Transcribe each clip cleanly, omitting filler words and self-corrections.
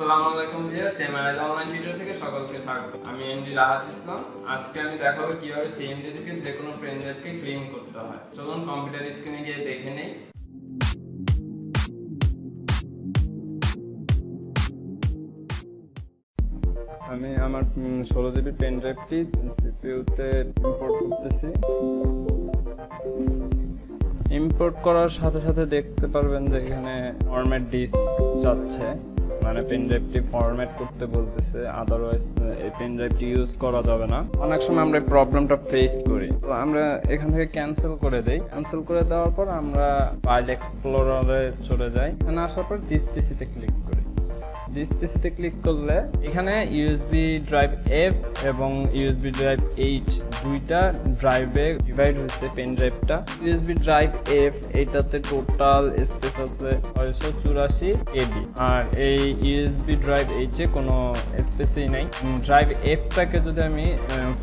আসসালামু আলাইকুম viewers, MRI The Online Tutor থেকে সকলকে স্বাগত। আমি এমডি রাহাত ইসলাম। আজকে আমি দেখাবো কিভাবে সিএমডি থেকে যে কোনো পেন ড্রাইভকে ক্লিন করতে হয়। চলুন কম্পিউটার স্ক্রিনে গিয়ে দেখে নেই। আমি আমার 16 জিবি পেন ড্রাইভটি সিপিইউতে ইম্পোর্ট করতেছি। ইম্পোর্ট করার সাথে সাথে দেখতে পারবেন যে এখানে ফরম্যাট ডিস্ক চাচ্ছে, মানে পেন ড্রাইভটি ফরম্যাট করতে বলতেছে, আদারওয়াইজ এই পেন ড্রাইভটি ইউজ করা যাবে না। অনেক সময় আমরা প্রবলেমটা ফেস করি, তো আমরা এখান থেকে ক্যান্সেল করে দেই। ক্যান্সেল করে দেওয়ার পর আমরা ফাইল এক্সপ্লোরারে চলে যাই। এখানে আসার পর দিস পিসিতে ক্লিক করি। দিস পিসিতে ক্লিক করলে এখানে ইউএসবি ড্রাইভ এফ এবং ইউএসবি ড্রাইভ এইচ দুইটা ড্রাইভে ডিভাইড হয়েছে পেন ড্রাইভটা। ইউএসবি ড্রাইভ এফ এইটাতে টোটাল স্পেস আছে 684 কেবি, আর এই ইউএসবি ড্রাইভ এইচে কোনো স্পেসই নাই। ড্রাইভ এফটাকে যদি আমি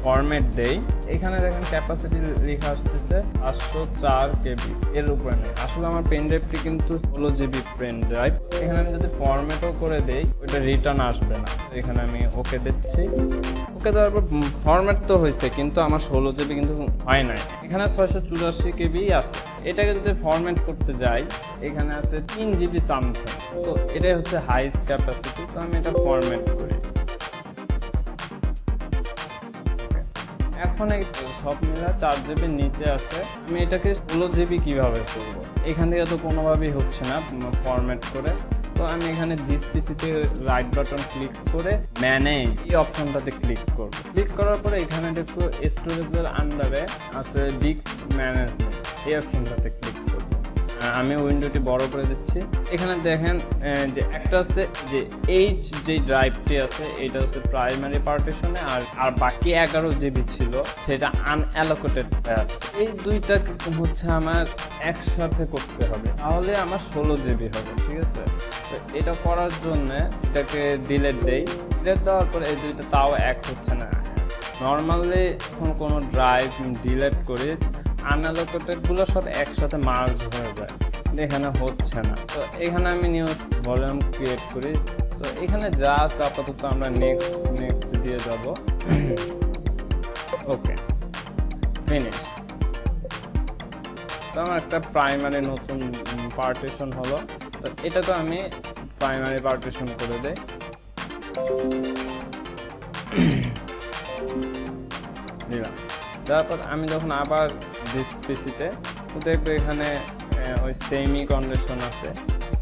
ফরম্যাট দেই, এখানে দেখেন ক্যাপাসিটি লেখা আসতেছে 504 কেবি, এর উপরে নেই। আসলে আমার পেন ড্রাইভটি কিন্তু 16 জিবি পেন ড্রাইভ। এখানে আমি যদি ফরম্যাটও করে দেই, ওটা রিটার্ন আসবে না। এখানে আমি ওকে দিচ্ছি। ওকে দেওয়ার পর ফরম্যাট তো হয়েছে, কিন্তু আমার 16 জিবি কিন্তু হয় নাই। এখানে 684 কেবি আছে। এটাকে যদি ফরম্যাট করতে যাই, এখানে আছে 3 জিবি সামথিং। তো এটাই হচ্ছে হাইস্ট ক্যাপাসিটি। তো আমি এটা ফরম্যাট করি। এখন এই সব মিলা 4 জিবির নিচে আছে। আমি এটাকে 16 জিবি কিভাবে করবো? এখান থেকে তো কোনোভাবেই হচ্ছে না ফরম্যাট করে। তো আমি এখানে দিস পিসিতে রাইট বাটন ক্লিক করে ম্যানেজ এই অপশনটাতে ক্লিক করব। ক্লিক করার পরে এখানে দেখো স্টোরেজের আন্ডারে আছে ডিস্ক ম্যানেজমেন্ট, এই অপশনটাতে ক্লিক করব। আমি উইন্ডোটি বড় করে দিচ্ছি। এখানে দেখেন যে একটা আছে যে এইচ যে ড্রাইভটি আছে, এটা হচ্ছে প্রাইমারি পার্টিশনে, আর বাকি 11 জিবি ছিল সেটা আনঅ্যালোকেটেড আছে। এই দুইটা হচ্ছে আমার একসাথে করতে হবে, তাহলে আমার 16 জিবি হবে। ঠিক আছে, তো এটা করার জন্য এটাকে ডিলিট দেই। ডিলিট দেওয়ার পরে এই দুইটা তাও এক হচ্ছে না। নর্মালি যখন কোনো ড্রাইভ ডিলিট করি, আনঅ্যালোকেটেডগুলো সব একসাথে মার্জ হয়ে যায়, এখানে হচ্ছে না। তো এখানে আমি নিউজ ভলিউম ক্রিয়েট করি। তো এখানে যা আছে আপাতত আমরা নেক্সট দিয়ে যাব। ওকে, ফিনিশ। তো আমার একটা প্রাইমারি নতুন পার্টিশন হলো। তো এটা তো আমি প্রাইমারি পার্টিশন করে দেই। দিলাম। তারপর আমি যখন আবার দিস পিসিতে, তো দেখবো এখানে ওই সেমি কন্ডিশন আছে,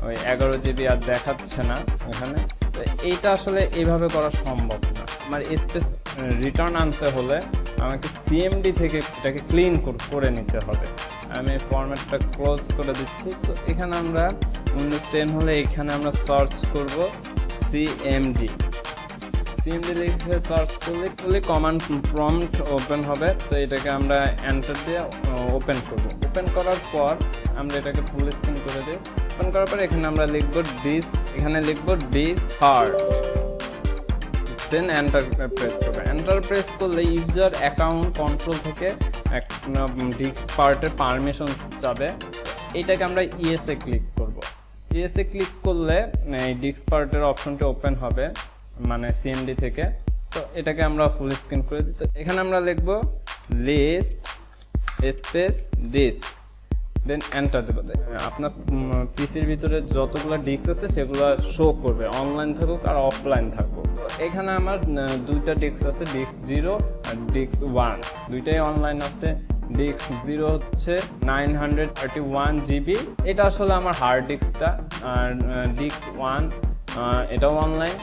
ওই 11 জিবি আর দেখাচ্ছে না এখানে। তো এইটা আসলে এইভাবে করা সম্ভব না। আমার স্পেস রিটার্ন আনতে হলে আমাকে সিএমডি থেকে এটাকে ক্লিন করে নিতে হবে। আমি ফরম্যাটটা ক্লোজ করে দিচ্ছি। তো এখানে আমরা উইন্ডোজ 10 হলে এখানে আমরা সার্চ করব সিএমডি লিখে সার্চ করলে কমান্ড প্রম্পট ওপেন হবে। তো এটাকে আমরা এন্টার দিয়ে ওপেন করব। ওপেন করার পর আমরা এটাকে ফুল স্ক্রিন করে দিই। ওপেন করার পর এখানে আমরা লিখব diskpart, দেন এন্টার প্রেস করব। এন্টার প্রেস করলে ইউজার অ্যাকাউন্ট কন্ট্রোল থেকে diskpartর পারমিশন যাবে। এটাকে আমরা ইএসএ ক্লিক করব। ইএসএ ক্লিক করলে এই diskpartর অপশনটি ওপেন হবে, মানে সিএমডি থেকে। তো এটাকে আমরা ফুল স্ক্রিন করে দিই। তো এখানে আমরা লিখব list space disk, then enter দেবো। আপনার পিসির ভিতরে যতগুলো ডিস্ক আছে সেগুলো শো করবে, অনলাইন থাকুক আর অফলাইন থাকুক। তো এখানে আমার দুইটা ডিস্ক আছে, ডিস্ক 0 আর ডিস্ক 1, দুইটাই অনলাইন আছে। ডিস্ক 0 হচ্ছে 931 জিবি, এটা আসলে আমার হার্ড ডিস্কটা। আর ডিস্ক 1 এটাও অনলাইন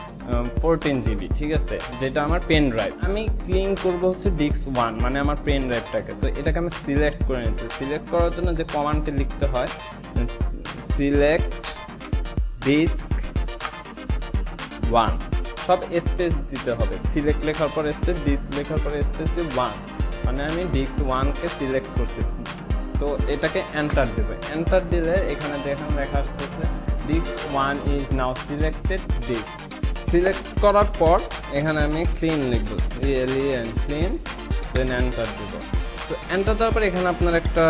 14 জিবি, ঠিক আছে, যেটা আমার পেন ড্রাইভ। আমি ক্লিন করব হচ্ছে ডিস্ক 1, মানে আমার পেন ড্রাইভটাকে। তো এটাকে আমি সিলেক্ট করে নিচ্ছি। সিলেক্ট করার জন্য যে কমান্ডটি লিখতে হয়, সিলেক্ট ডিস্ক 1, সব স্পেস দিতে হবে। সিলেক্ট লেখার পর স্পেস, ডিস্ক লেখার পর স্পেস দিয়ে 1, মানে আমি ডিস্ক 1কে সিলেক্ট করছি। তো এটাকে এন্টার দেবে। এন্টার দিলে এখানে লেখা আসতেছে disk 1 is now selected disk। Select করার পর এখানে আমি ক্লিন লিখব, ক্লিন, দেন এন্টার দেব। তো এন্টার দেওয়ার পর এখানে আপনার একটা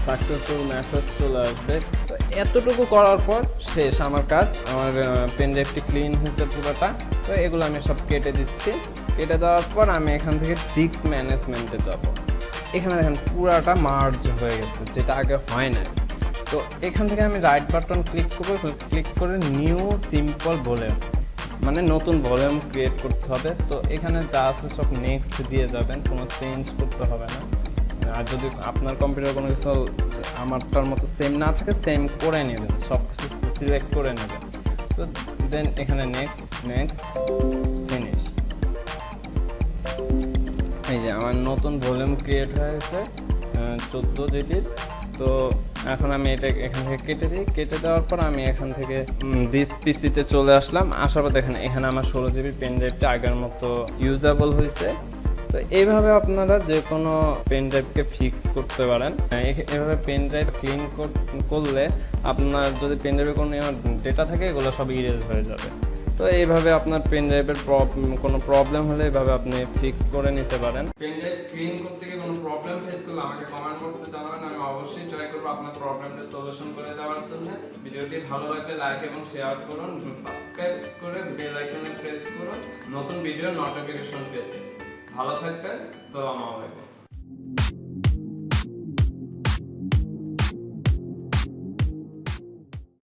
সাকসেসফুল মেসেজ চলে আসবে। তো এতটুকু করার পর শেষ আমার কাজ। আমার পেন ড্রাইভটি ক্লিন হয়েছে পুরোটা। তো এগুলো আমি সব কেটে দিচ্ছি। কেটে দেওয়ার পর আমি এখান থেকে ডিস্ক ম্যানেজমেন্টে যাব। এখানে দেখেন পুরাটা মার্জ হয়ে গেছে, যেটা আগে হয় না। তো এখান থেকে আমি রাইট বাটন ক্লিক করব, ক্লিক করে নিউ সিম্পল ভলিউম, মানে নতুন ভলিউম ক্রিয়েট করতে হবে। তো এখানে যা আছে সব নেক্সট দিয়ে যাবেন, কোনো চেঞ্জ করতে হবে না। আর যদি আপনার কম্পিউটার কোনো কিছু আমারটার মতো সেম না থাকে, সেম করে নেবেন, সব কিছু সিলেক্ট করে নেবেন। তো দেন এখানে নেক্সট ফিনিশ। এই যে আমার নতুন ভলিউম ক্রিয়েট হয়ে গেছে 14 জিবির। তো এখন আমি এটা এখান থেকে কেটে দিই। কেটে দেওয়ার পর আমি এখান থেকে দিস পিসিতে চলে আসলাম। আসার পর দেখেন এখানে আমার 16 জিবির পেন ড্রাইভটা আগের মতো ইউজেবল হয়েছে। তো এইভাবে আপনারা যে কোনো পেন ড্রাইভকে ফিক্স করতে পারেন। এভাবে পেন ড্রাইভ ক্লিন করলে আপনার যদি পেন ড্রাইভে কোনো ডেটা থাকে, এগুলো সব ইরেজ হয়ে যাবে। তো এইভাবে আপনার পেন ড্রাইভের কোনো প্রবলেম হলে এইভাবে আপনি ফিক্স করে নিতে পারেন। পেন ড্রাইভ ক্লিন করতে গিয়ে কোনো প্রবলেম ফেস করলে আমাকে কমেন্ট বক্সে জানাবেন, আমি অবশ্যই ট্রাই করবো আপনার প্রবলেমটা সলিউশন করে দেওয়ার জন্য। ভিডিওটি ভালো লাগলে লাইক এবং শেয়ার করুন, সাবস্ক্রাইব করে বেল আইকনে প্রেস করুন নতুন ভিডিওর নোটিফিকেশন পেতে। ভালো থাকবেন, আসসালামু আলাইকুম।